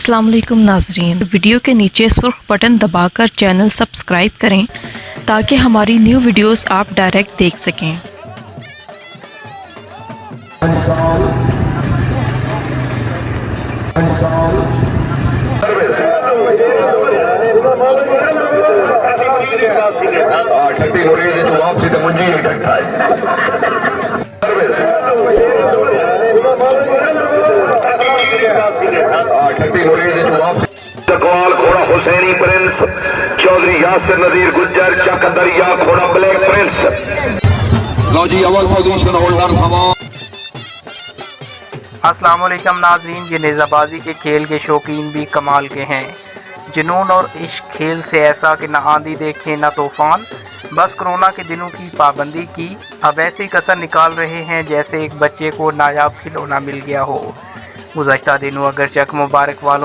अस्सलाम वालेकुम नाजरीन, वीडियो के नीचे सुर्ख बटन दबाकर चैनल सब्सक्राइब करें ताकि हमारी न्यू वीडियोस आप डायरेक्ट देख सकें। ठट्टी हो रही है तो वापसी तो मुंजी ही ठट्टा है। ठट्टी हो रही है तो वापसी कॉल घोड़ा हुसैनी प्रिंस चौधरी यासिर नजीर गुज्जर चक दरिया घोड़ा ब्लैक प्रिंस। लो जी अव्वल पोजीशन होल्डर हवा। अस्सलाम वालेकुम नाजरीन, ये नेज़ाबाजी के खेल के शौकीन भी कमाल के हैं। जुनून और इश्क खेल से ऐसा कि ना आंधी देखे ना तूफान, बस कोरोना के दिनों की पाबंदी की अब ऐसी कसर निकाल रहे हैं जैसे एक बच्चे को नायाब खिलौना मिल गया हो। गुज़श्ता दिनों अगर चक मुबारक वालों